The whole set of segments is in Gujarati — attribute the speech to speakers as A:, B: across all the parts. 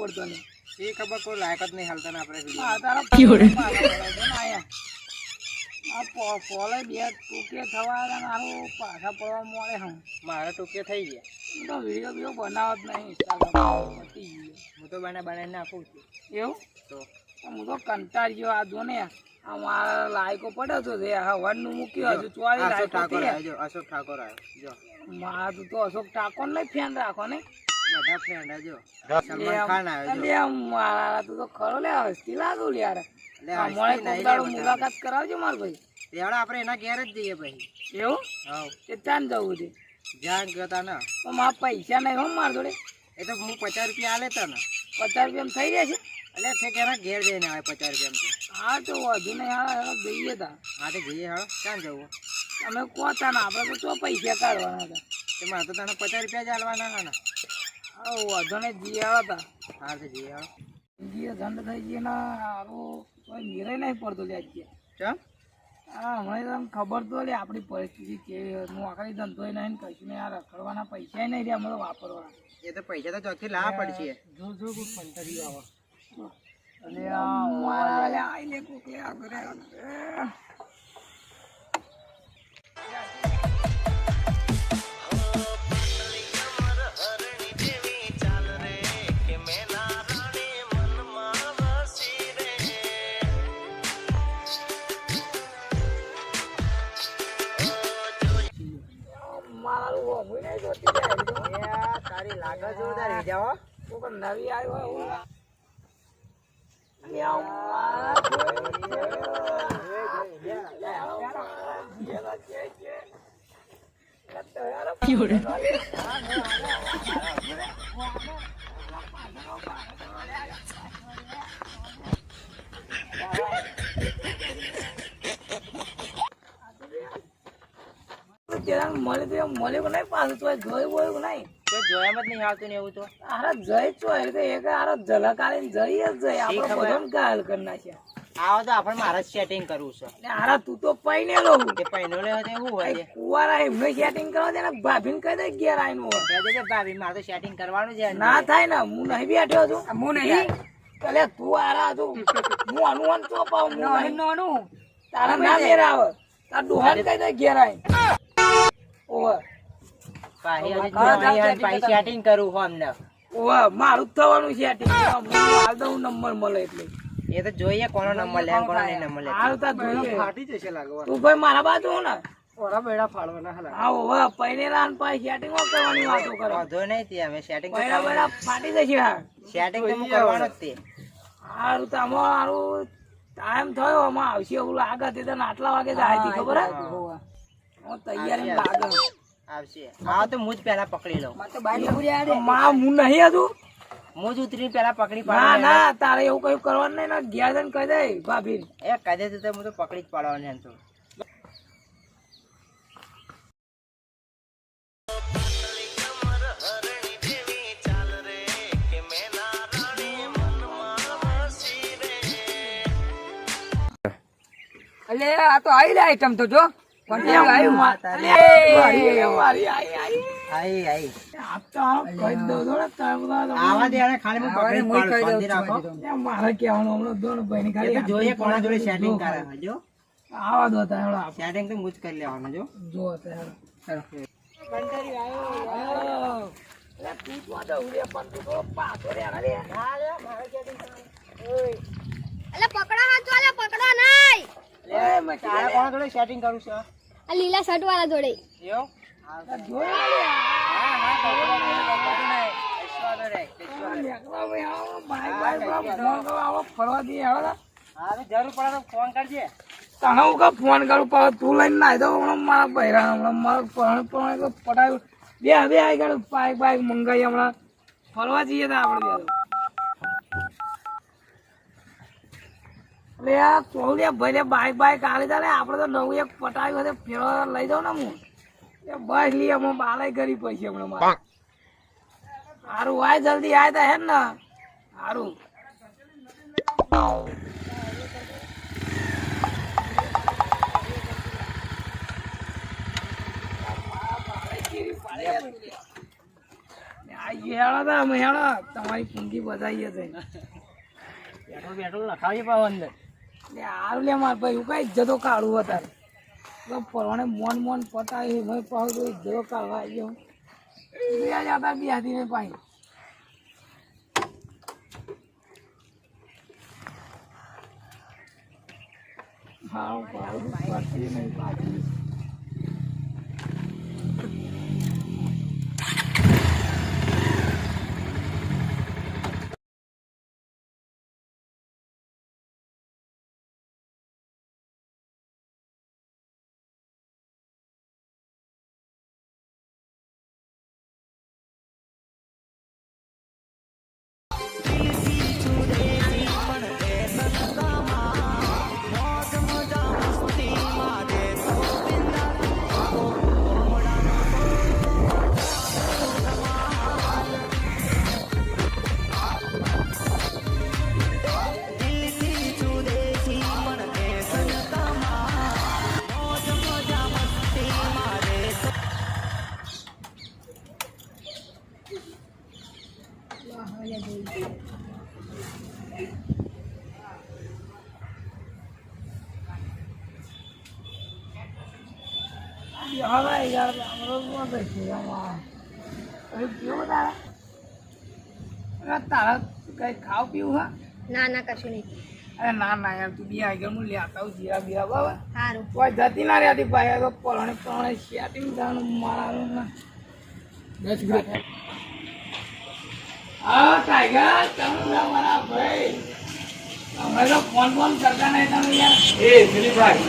A: પડતો નહીં.
B: એ ખબર કોઈ લાયક જ નહીં હાલતા ને આપણે
A: આ તારા પોલે બે ટૂંકે થવા મારું પાછા પડવા મળે હું
B: મારા ટૂંકે થઈ ગયા.
A: હું તો વિડીયો બીડીયો બનાવત નહીં ઇન્સ્ટાગ્રામ પતી ગયો.
B: હું તો બનાવીને નાખું છું.
A: એવું
B: તો
A: હું તો કંટાળ્યો આ જો ને આ મારા લાયકો પડ્યો તો હવાનું મૂક્યું હજુ ચોરી
B: અશોક ઠાકોર
A: લાયકો
B: આવ્યો. અશોક ઠાકોર આવ્યો જો.
A: મારું તો અશોક ઠાકોર નહીં ફેન રાખો ને
B: બધા ફ્રેન્ડ જો. સલમાન ખાન આવ્યો જો.
A: મારા તું તો ખરો લે હસ્તી લાગુ યાર.
B: હસ્તી નહીં લે
A: મુલાકાત કરાવજો માર ભાઈ.
B: ત્યારે આપણે એના ઘેર જ જઈએ પછી.
A: એવું
B: હા
A: તે ચાંદ જવું છે
B: જ્યાં ગતા ને
A: તો મારા પૈસા નહીં હો માર જોડે.
B: એ તો હું 50 રૂપિયા આલે તને.
A: 50 રૂપિયા થઈ જશે.
B: એટલે ઠેક એના ઘેર જઈને આવે 50 રૂપિયા.
A: હા તો વધુ નહીં હા જઈએ તા.
B: હા તો જઈએ હાલો. ક્યાં જવું?
A: તમે કોતા ને આપણે તો પૈસા કાઢવાના હતા.
B: એમાં તો તને 50 રૂપિયા જ આલવાના હા ને.
A: હા વધુ ને જઈએ આવ્યા હતા.
B: હા તો જઈએ હાલો.
A: જઈએ ઠંડ થઈ ગઈ ને સારું કોઈ મેરે નહીં પડતો લે આજે.
B: ચમ
A: હા હમણાં તમને ખબર તો લે આપણી પરિસ્થિતિ કેવી હું આખરી ધંધો નહીં કશું નહીં આ રખડવાના પૈસા નહીં રહ્યા અમે વાપરવાના.
B: એ તો પૈસા તો ચોથી લાવવા પડશે.
A: જો કોઈ ફંટરી આવે અને આઈ લે કોક લે આગળ
B: તારી લાગે જોરદાર જાઓ.
A: નવી આવ્યો એવું મળે તો મળ્યું નહીં પાછું તો જોયું બોયું નહીં
B: તો જોયામાં જ નહીં આવતું ને એવું તો.
A: આરા જઈ ચો એટલે એક આરા ઝલક આલીને જઈ જ જઈ આપણે બધાને ગાલ કરી નાખ્યા.
B: આવો તો આપણે મારે સેટિંગ કરવું છે.
A: ને આરા તું તો પૈને લો
B: તે પૈનો લે તો એવું હોય છે.
A: કુવારા એમને સેટિંગ કરવા દે ને ભાભીને કહી દે ઘેર આવીને
B: કહી દેજે ભાભી મારે તો સેટિંગ કરવાનું છે.
A: ના થાય ને હું નહીં બેઠ્યો છું હું નહીં એટલે તું આરા છું હું અનુમાન તો પાઉં હું તારા ના મેર આવે તાર ડોહાને કહી દે ઘેર આવીને ઓવે
B: પાછી સેટિંગ કરવું હોય અમને.
A: ઓવે મારું જ થવાનું સેટિંગ હું હાલ દઉં નંબર મળે એટલે
B: એ તો જોઈએ કોનો નંબર લે કોનો નહીં નંબર લે.
A: હાલ તાર જોઈએ
B: ફાટી જશે લાગવા.
A: તું ભાઈ મારા બાજુ હો ને
B: ઓરા બેડા ફાડવાના હલા.
A: હા ઓવે પૈનેલા ને પાછી સેટિંગ કરવાની વાતો કરો
B: વાંધો નહીં તે અમે સેટિંગ તો
A: પૈડા બેડા ફાટી જશે હા
B: સેટિંગ તો કરવાનું જ તે.
A: હારું તમારું ટાઈમ થયો આમાં આવશે એવું લાગે તે તને આટલા વાગે જાય હતી ખબર હે હું તૈયારી લાગે
B: આવશે. હા તો હું જ પહેલા પકડી લઉં.
A: માં હું નહીં હતું
B: હું જ ઉતરી પહેલા પકડી
A: ના
B: પાડવાનું.
A: ના તારે એવું કયું કરવાનું નહીં ને ઘેર જઈને કહી દે ભાભી
B: એ કહી દે તો હું તો પકડી જ પાડવાની એમ તો.
A: અલે આ તો આવી લે આઈટમ તો જો આવ્યું
B: આઈ આઈ
A: મારે
B: આવા દે એને ખાલી હું પકડી પાડું. શાંતિ રાખો.
A: કહેવાનું હમણાં દોડ ભાઈ
B: એ તો જોઈએ કોના જોડે સેટિંગ કરે જો.
A: આવા દો હેડો
B: સેટિંગ તો હું જ કરી લેવાનું જો.
A: જો હેડો તું તો દৌડે પણ તું તો પાછો રે
C: અલે પકડો હાથ વાલે પકડો નહીં.
B: તારે કોના જોડે સેટિંગ કરું છે?
C: આ લીલા શર્ટ વાળા જોડે.
B: એવું? હા હા બધું નહીં. એસવાડો રે
A: ફરવા દઈએ હવે
B: હા તો જરૂર પડે તો ફોન કરજે.
A: તને હું કા ફોન કરું પણ તું લઈને નાઈ દો હમણાં મારા બૈરા હમણાં મારા પટાવ્યું બે આવી ગયું બાઈક બાઈક મંગાવી હમણાં ફરવા જઈએ તો આપણે બે આ ચોલે ભાઈ બાઈક બાઈક આલી દે આપણે તો નવું એક પટાવ્યું હતું ફેરવા લઈ જાઉં ને હું એ બસ લઈએ હમણાં બાલાઈ કરી પૈસા હમણાં મારે સારું આય જલ્દી આય તા હે ને સારું આઈએ હેળો તો અમે હેળો તમારી પૂંજી બધાઈએ છે
B: બેઠો બેઠો લખાવી પાવ અંદર
A: લે હારું લે માર ભાઈ હું કઈ ઇજ્જતો કાઢું અત્યારે તો પરવાણે મોન મોન પટાવી મેં પાછું તો ઇજ્જતો કાઢવા આવી ગયો બે જતા બી હાથી ને પાઈ હા પાડું પડતી નહીં પાછી હવે યાર અમારો પીવું તારા કઈ ખાવ પીવું હા
C: ના ના કશું નહીં
A: અરે ના ના યાર તું બી આગળ હું લેતા આવું જીરા બીરા બરાબર
C: સારું
A: કોઈ જતી ના રહેતી ભાઈ તો પરણે પરણે શેટિંગ થવાનું મારાનું ના 10 મિનિટ હા ટાઈગર તમે મારા ભાઈ અમે તો ફોન કરતા નહીં તમે યાર
D: એ દિલીપભાઈ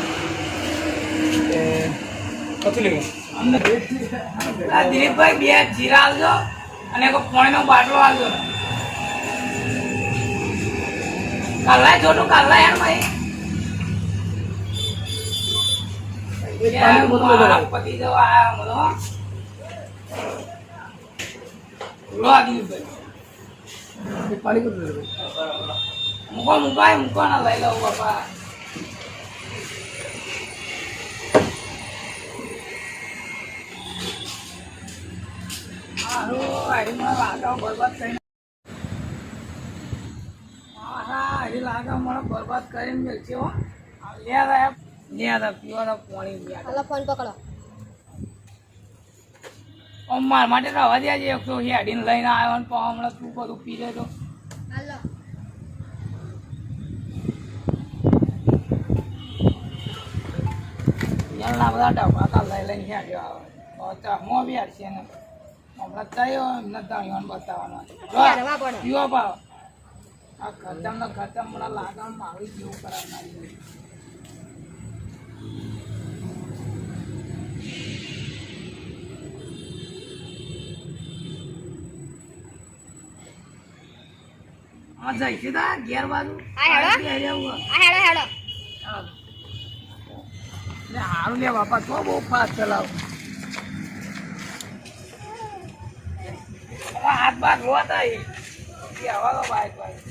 D: કતું લેવું
A: દિલીપભાઈ બે જીરા આવજો અને એક પાણીનો બાટલો આવજો કાલાય છોટું કાલાય યાર ભાઈ પતિ જો આયા બધો લો દિલીપભાઈ
D: પાણી કતું લેવું
A: મૂકો ના લઈ લઉં બાપા બરબાદ કરીને મેળશે હો લ્યા પીવાનો પાણી
C: હાલો ફોન પકડો
A: મારા માટે રવા દે છે એકસો હેડીને લઈને આવ્યો ને હમણાં તું બધું પી લે તો
C: હાલો
A: એના બધા ડબ્બા લઈ લઈને હેડ્યો આવે મો બી હાડશે ને હમણાં થયો એમને તળીઓને બતાવવાનો
C: હેડવા પડે.
A: પીવો પાવ આ ખતમ ને ખતમ હમણાં લાગણ મારી જેવું કરાવનારી હા જઈશું તા ઘેર બાજુ
C: આ હેડો. આ હેડો હેડો
A: સારું લે બાપા તો બહુ ફાસ્ટ ચલાવ હાથ બાદ હોતા હવા તો બાઈક બાઈક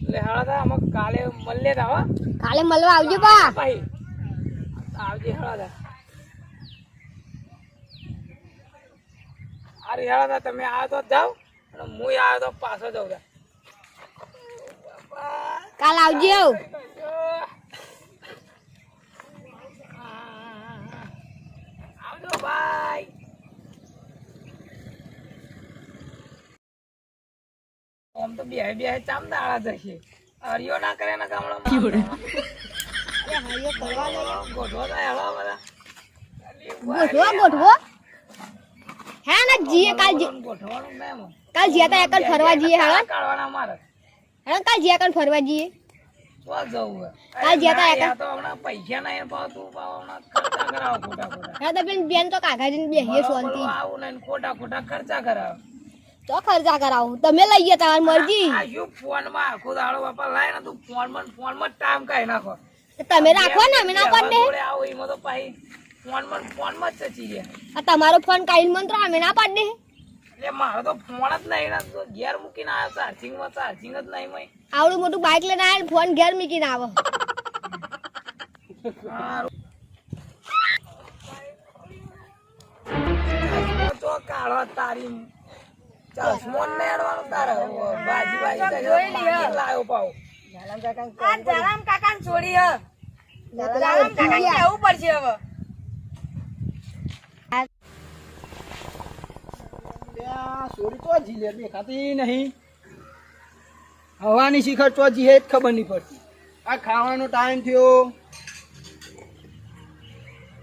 A: એટલે હળા અમે કાલે મળીએ તા હો
C: કાલે મળવા આવજો બા
A: ભાઈ આવજે હળા અરે હળા તમે આવ્યો તો જાઓ અને હું આવ્યો તો પાછો જાઉં
C: કાલ આવજો
A: આવજો ભાઈ તો બે ચામ દાડા જશે હરિયો ના કરે ને ગામડામાં ગોઠવો થાય હવા બધા
C: ગોઠવો હે ને જીએ કાલ
A: ગોઠવાનું મેમ
C: કાલ જીયા તા એકલ ફરવા જઈએ હેડો
A: કાઢવાના મારે
C: હેડો કાલ જીયા કાલ ફરવા જઈએ
A: તો જવું
C: કાલ જીયા તા એકલ
A: તો હમણાં પૈસા નહીં પાવ તું પાવ હમણાં ખર્ચા કરાવો ખોટા
C: હે તો બેન તો કાકાજીને બેહીએ શાંતિ
A: આવું નહીં ખોટા ખર્ચા કરાવો
C: તો ખર્ચા કરાવું તમે લઈ ગયા તમારી મરજી
A: આ શું ફોનમાં આખો દાડો બાપા લાય ને તું ફોનમાં ટાઈમ કાઢી નાખો
C: તમે રાખો ને અમે ના પાડ દે
A: આવો એમાં તો પાછી ફોનમાં જ ચચી ગયા
C: આ તમારો ફોન કાઢીને મંત્ર અમે ના પાડ દે
A: એટલે મારો તો ફોન જ નહીં ને ઘેર મૂકીને આવ્યો ચાર્જિંગ જ નહીં મય
C: આવડું મોટું બાઇક લઈને આવે ફોન ઘેર મૂકીને આવો
A: તો કાઢો તારી ચશ્મો ને એડવાનું તારે બાજી લાવ્યો પાવ
C: કાકા છોડી કેવું પડશે હવે
B: સોરી તો જીલે દેખાતી નહીં હવાની શિખર તો જીહે જ ખબર નહીં પડતી આ ખાવાનો ટાઈમ થયો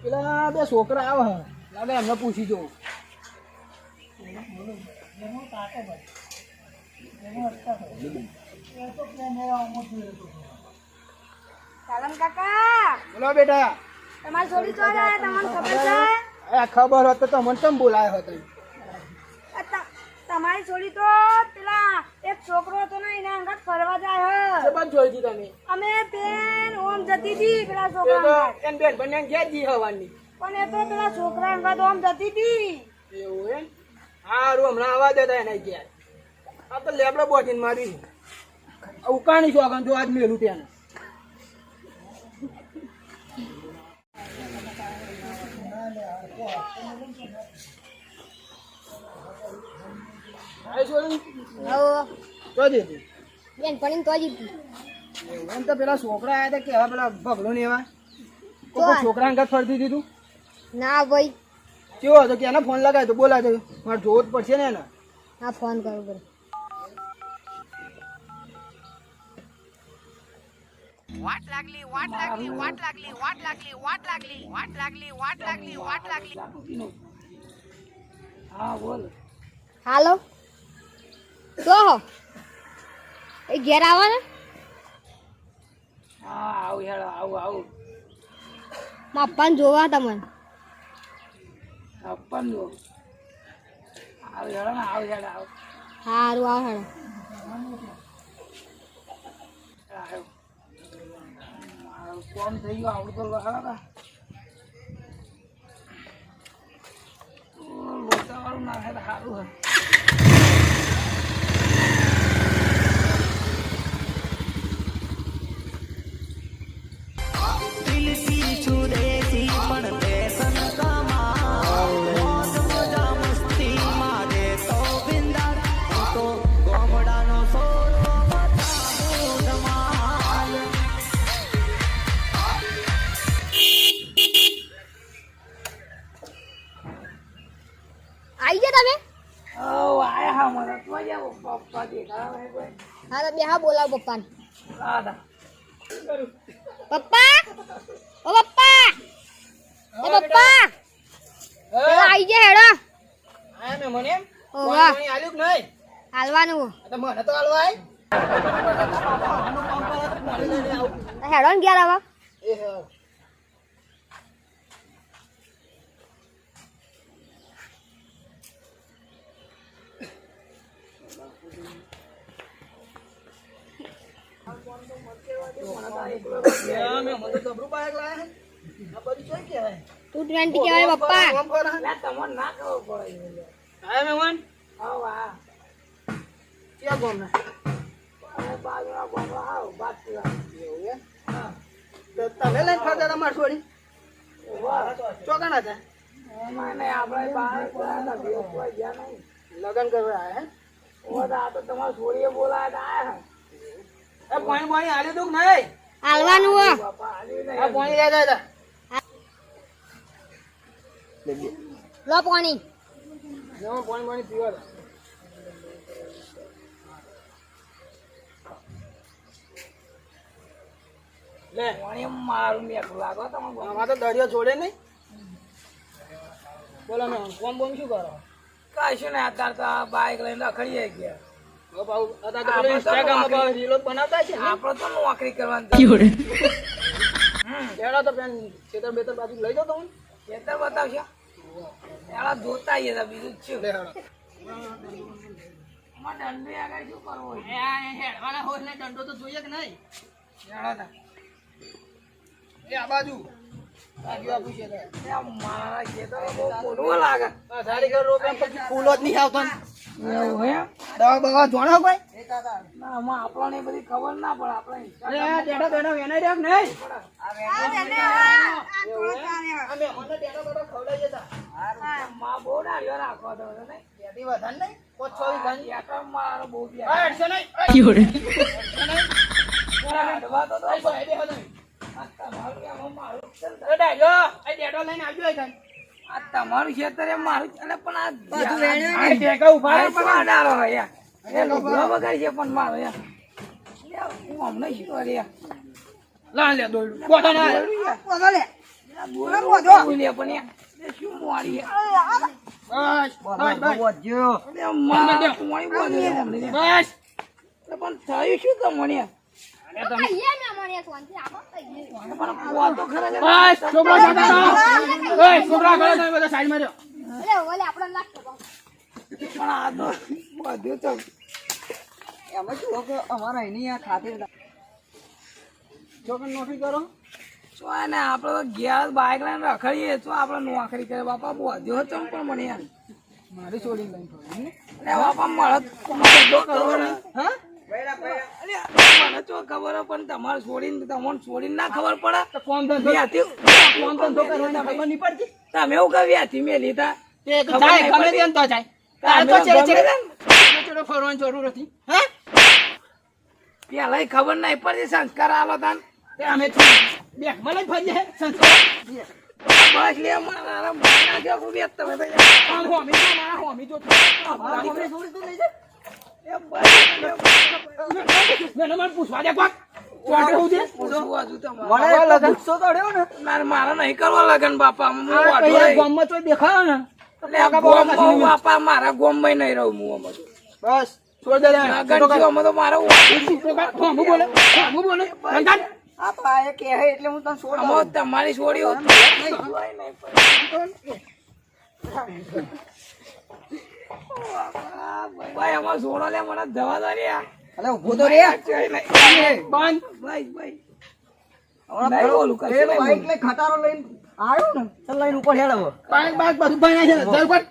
B: પેલા બે છોકરા આવે લાગે એમને પૂછી જોઉં
C: કાકા
B: બોલો બેટા
C: તમારી છોડી તો તમને ખબર છે
B: આ ખબર હોત તો તમને કેમ બોલાયો હતો
C: તમારી છોડી તો પેલા એક છોકરો હતો ને એના અંગત ફરવા જાય
B: જબર જોઈ હતી તમે
C: અમે બેન ઓમ જતી હતી પેલા છોકરા
B: એન બેન બન્યા ઘેર જી હવાની
C: પણ એ તો પેલા છોકરા અંગત ઓમ જતી હતી
B: એવું એમ હારું હમણાં આવા દેતા એને ઘેર આ તો લેબડો બોટીને મારી ઉકાણી છો આગળ જો આજ મેલું ત્યાં
C: બેન પણ તો જીતી
B: એમ તો પેલા છોકરા આવ્યા હતા કેવા પેલા ભગલો ને એવા કોઈ છોકરા અંગત ફરતી દીધું
C: ના ભાઈ
B: કેવો હતો કે એને ફોન લગાવ્યો તો બોલાય તો મારે જોવું જ પડશે ને એને
C: હા ફોન કરો પડે
A: હા બોલ
C: હાલો તો એ ઘેર આવો ને
A: હા આવું હેડ આવું
C: મારા પપ્પાને જોવા તમને
A: અપ્પન જો આવું હેડ ને આવું હેડ આવું
C: સારું આવો હેડો
A: કોમ થઈ ગયો આવડું તો લગાડા લોચા વાળું નાખે તો સારું હોય
C: આવી ગયા તમે
A: આયા હા મને તો જાવ પપ્પા દેખાડા કોઈ
C: હા તો બે હા બોલાવો પપ્પાને
A: દાદા
C: પપ્પા ઓ પપ્પા એ પપ્પા પેલા આવી ગયા હેડો
B: આયા મેં મને એમ
C: ઓવા
B: પાણી આલ્યું કે નહીં
C: હાલવાનું
B: તો મને તો હાલવા આય
C: હેડો ને ઘેર આવા
B: એ હા
C: તું 20 કહેવાય પપ્પા
A: તમને ના ખબર પડે
B: આયા મહેમાન
A: હા વાહ
B: ક્યાં ગામ ના
A: બાજુના બોલવા આવ વાત કરવા
B: એવું એમ હા તો તમે લઈને ફરતા હતા માર છોડી ચોકાના હતા
A: મને આપણે બહાર બોલાયા હતા કોઈ ગયા નહીં
B: લગન કરવા આયા
A: ઓ આ તો તમારા છોડીએ બોલાયા હતા
B: એ પાણી પાણી આલ્યું તું કે નહીં
C: હાલવાનું હો
A: બાપા આલ્યું નહીં
B: આ પાણી લેતા હતા
C: લો પાણી
B: પાણી પાણી પીવા લે
A: વળી મારું મેકું લાગો તમે
B: આમાં તો દરિયો છોડે નહીં. બોલો મેં કોમ બોમ શું કરો?
A: કશું ને અત્યારે તો બાઈક લઈને રખડીએ ગયા.
B: હવે પાછું અત્યારે તો પેલું ઇન્સ્ટાગ્રામમાં પાછું રીલો બનાવતા છે ને.
A: આપડે તો નોકરી કરવાની
B: એડા તો પેન ખેતર બેતર બાજુ લઈ જાઓ તમે.
A: ખેતર બતાવશો એલા જોતા આવીએ તો બીજું જ શું
B: લે હેડો.
A: એમાં દંડે આગળ શું કરવું હોય?
B: હેડવાના હોય ને દંડો તો જોઈએ કે નહીં?
A: હેડો તાર.
B: એ આ બાજુ બાજુ આપું છે તાર.
A: એ મારા ખેતર બહુ મોટું લાગે.
B: આ સારી ઘર રોપે પછી ફૂલો જ નહીં આવતા ને.
A: એવું હે?
B: દવા બવા જોણો કોઈ?
A: ના આમાં આપણને એ બધી ખબર ના પડે આપણે
B: અરે આ ટેડા બેડા વેનાઈ રાખ નહીં.
A: માં બહુ ડાળીઓ રાખો તો નહીં
B: પેટી વધારે નહીં? પોચ છ વીઘા ની.
A: ખેતર મારો બહુ
B: આ
A: પ્યાર.
B: હેડશે નહીં?
A: કાઢવા તો દો.
B: આ ભાઈ દેખો નહીં.
A: આ તમારું કે આમાં મારું જ છે ને.
B: એ ડાયો, આ ટેડો લઈને આવજો અહીં.
A: આ તમારું ખેતર એ મારું જ. અલે પણ આ
B: બધું વેણ્યું નહીં. આ ટેકા ઉભા રહે
A: આ પણ આ ડાળો હોય યાર. એ લુગડો વગાડી છે પણ મારો યાર. યાર, હું હમણાં શું કરું યાર?
B: લાણ લે દોડ્યું. બોધો ના.
A: બોલું લે પણ યાર. એ શું મોડી યાર?
B: બસ બસ
A: અરે મારા કુંવારી બોલે છે હમણાં યાર.
B: બસ.
A: અરે પણ થયું શું તમને યાર? પણ કુવા તો ખરા છે.
B: બસ છોકરા છોકરા ઓય છોકરા ઘરે તમે બધા સાઈડ માં રહ્યો.
A: પણ આ તો બધું તો
B: છોકરા નોકરી કરો.
A: શું ને આપણે તો ઘેર બાઈક લઈને રખડીએ તો આપણે નોકરી કરે બાપા બધો હતો પણ મને યાર.
B: મારી છોડીને લઈને ફરો.
A: અરે બાપા મળે બધો કરવાનો.
B: હા?
A: અરે મને તો ખબર હોય પણ તમારે છોડીને ના ખબર પડે.
B: તો કોમ ધંધો
A: વ્યાથી
B: કોમ ધંધો કરવાની ખબર નહીં પડતી.
A: તમે એવું કહ્યું વ્યાથી મેલી તા
B: તે તો
A: ખબર
B: જાય
A: નહીં
B: ગમે
A: પડતી.
B: તેમ તો જાય.
A: તારે
B: તારે તો ચેડે
A: ગમે
B: ચેડે
A: તેમ.
B: ચેડે ફરવાની જરૂર હતી. હા?
A: પેલા ખબર નહીં પડતી સંસ્કાર આલો તાન.
B: તે અમે બેગમાં લઈને ફરીએ સંસ્કાર.
A: બસ લે મારા મારા જો હું વેત તમે તો યાર.
B: આમ હોમી તો મારા હોમી તો મારા હોમી છોડી તું લઈ જા.
A: એ બસ
B: મને મને પૂછવા દે કોક. ચોટે હું દે.
A: પૂછવું હજુ તમારે.
B: ગુસ્સો તો અડ્યો ને.
A: મારે નહીં કરવા લગન બાપા હું
B: આ
A: વાઢો
B: કઈ
A: રહી.
B: ગામમાં તોય દેખાયો ને.
A: એટલે ગોમમાં બાપા મારા ગોમમાં નહીં રહું હું આમાં તો.
B: બસ છોડ દે
A: લગન થયું આમાં તો મારે વાઢું.
B: હોમું બોલે હોમું બોલે રંગાન.
A: આમાં તમારી છોડી હોત તો નહીં જોવાય નહીં પડે. ભાઈ આમાં છોડો લે મને જવા દો રે આ. જોઈ નહીં.
B: બંધ.
A: ભાઈ ભાઈ નહીં બોલું કશું નહીં બોલું.
B: બાઈક બાઈક બધું ભણાય છે. ચાલ પર